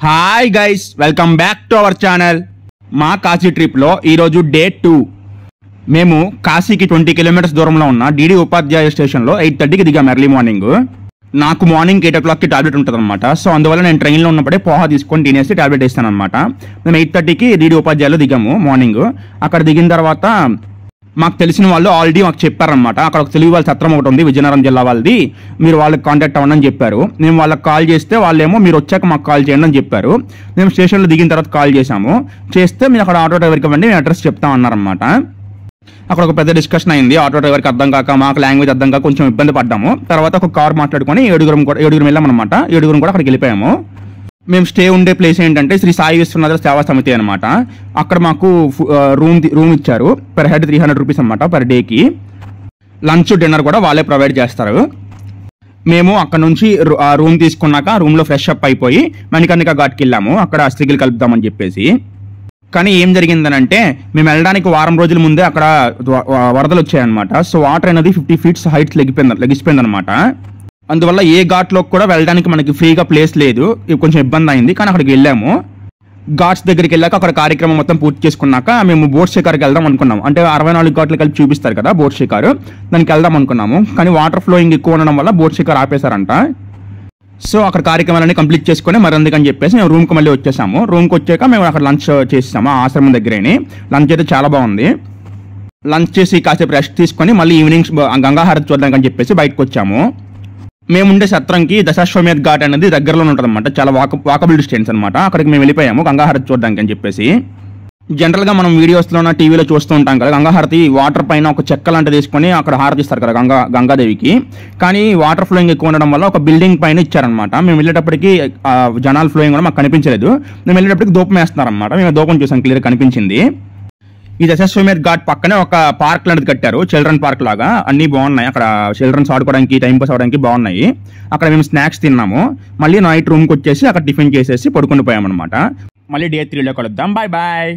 Hi guys, welcome back to our channel. మా కాశీ ట్రిప్లో ఈరోజు డే 2. మేము కాశీకి 20 కిలోమీటర్స్ దూరంలో ఉన్న డీడీ ఉపాధ్యాయ స్టేషన్లో 8:30కి దిగాము ఎర్లీ మార్నింగ్. నాకు మార్నింగ్ 8 o'clockకి టాబ్లెట్ ఉంటుంది అనమాట. సో అందువల్ల నేను ట్రైన్లో ఉన్నప్పుడే పోహా తీసుకొని తినేసి టాబ్లెట్ వేస్తాను అనమాట. మేము 8:30కి డీడీ ఉపాధ్యాయులో దిగాము మార్నింగ్. అక్కడ దిగిన తర్వాత మాకు తెలిసిన వాళ్ళు ఆల్రెడీ మాకు చెప్పారనమాట. అక్కడ ఒక తెలుగు వాళ్ళ సత్రం ఒకటి ఉంది, విజయనగరం జిల్లా వాళ్ళది, మీరు వాళ్ళకి కాంటాక్ట్ అవ్వండి అని చెప్పారు. మేము వాళ్ళకి కాల్ చేస్తే వాళ్ళేమో మీరు వచ్చాక మాకు కాల్ చేయండి అని చెప్పారు. మేము స్టేషన్లో దిగిన తర్వాత కాల్ చేస్తే మీరు అక్కడ ఆటో డ్రైవర్కి ఇవ్వండి, మేము అడ్రస్ చెప్తాం అన్నారనమాట. అక్కడ ఒక పెద్ద డిస్కషన్ అయింది. ఆటో డ్రైవర్కి అర్థం కాక, మాకు లాంగ్వేజ్ అర్థం కాక కొంచెం ఇబ్బంది పడ్డాము. తర్వాత ఒక కార్ మాట్లాడుకొని ఏడుగురు వెళ్ళామన్నమాట. ఏడుగురు కూడా అక్కడికి వెళ్ళిపోయాము. మేము స్టే ఉండే ప్లేస్ ఏంటంటే శ్రీ సాయి విశ్వనాథ సేవా సమితి అనమాట. అక్కడ మాకు రూమ్ ఇచ్చారు. పర్ హెడ్ 300 రూపీస్ అనమాట పర్ డేకి. లంచ్ డిన్నర్ కూడా వాళ్ళే ప్రొవైడ్ చేస్తారు. మేము అక్కడ నుంచి ఆ రూమ్ తీసుకున్నాక రూమ్లో ఫ్రెష్ అప్ అయిపోయి మణికర్ణిక ఘాట్కి వెళ్ళాము. అక్కడ అస్థికలు కలుపుదామని చెప్పేసి. కానీ ఏం జరిగిందనంటే మేము వెళ్ళడానికి వారం రోజుల ముందే అక్కడ వరదలు వచ్చాయన్నమాట. సో వాటర్ అనేది 50 feet హైట్స్ లెగిసిపోయింది అనమాట. అందువల్ల ఏ ఘాట్లోకి కూడా వెళ్ళడానికి మనకి ఫ్రీగా ప్లేస్ లేదు. కొంచెం ఇబ్బంది అయింది. కానీ అక్కడికి వెళ్ళాము. ఘాట్స్ దగ్గరికి వెళ్ళాక అక్కడ కార్యక్రమం మొత్తం పూర్తి చేసుకున్నాక మేము బోట్ షికార్కి వెళ్దాం అనుకున్నాము. అంటే 64 ఘాట్లు కలిపి చూపిస్తారు కదా బోట్ షికారు, దానికి వెళ్దాం అనుకున్నాము. కానీ వాటర్ ఫ్లోయింగ్ ఎక్కువ ఉండడం వల్ల బోట్ షికార్ ఆపేశారంట. సో అక్కడ కార్యక్రమాలన్నీ కంప్లీట్ చేసుకుని మరి అందుకని చెప్పేసి మేము రూమ్కి మళ్ళీ వచ్చేసాము. రూమ్కి వచ్చాక మేము అక్కడ లంచ్ చేసాము ఆశ్రమం దగ్గరేని. లంచ్ అయితే చాలా బాగుంది. లంచ్ చేసి కాసేపు రెస్ట్ తీసుకొని మళ్ళీ ఈవినింగ్ గంగాహారతి చూద్దామని చెప్పేసి బయటకు వచ్చాము. మేముండే సత్రంకి దశాశ్వమేధ్ ఘాట్ అనేది దగ్గరలోనే ఉంటుంది అనమాట. చాలా వాకబుల్ డిస్టెన్స్ అనమాట. అక్కడికి మేము వెళ్ళిపోయాము గంగాహారతి చూడడానికి అని చెప్పేసి. జనరల్గా మనం వీడియోస్లోన టీవీలో చూస్తూ ఉంటాం కదా, గంగాహారతి వాటర్ పైన ఒక చెక్క లాంటిది తీసుకొని అక్కడ హారతి ఇస్తారు కదా గంగాదేవికి. కానీ వాటర్ ఫ్లోయింగ్ ఎక్కువ ఉండడం వల్ల ఒక బిల్డింగ్ పైన ఇచ్చారనమాట. మేము వెళ్ళేటప్పటికి జనాల ఫ్లోయింగ్ కూడా మాకు కనిపించలేదు. మేము వెళ్ళేటప్పటికి దూపం వేస్తున్నారనమాట. మేము దూపం చూసాం, క్లియర్ కనిపించింది. ఈ దశాశ్వమేధ్ ఘాట్ పక్కనే ఒక పార్క్ లాంటిది కట్టారు, చిల్డ్రన్ పార్క్ లాగా. అన్ని బాగున్నాయి. అక్కడ చిల్డ్రన్స్ ఆడుకోవడానికి, టైం పాస్ అవడానికి బాగున్నాయి. అక్కడ మేము స్నాక్స్ తిన్నాము. మళ్ళీ నైట్ రూమ్కి వచ్చేసి అక్కడ టిఫిన్ చేసేసి పడుకుని పోయామన్నమాట. మళ్ళీ డే 3లో కలుద్దాం. Bye bye.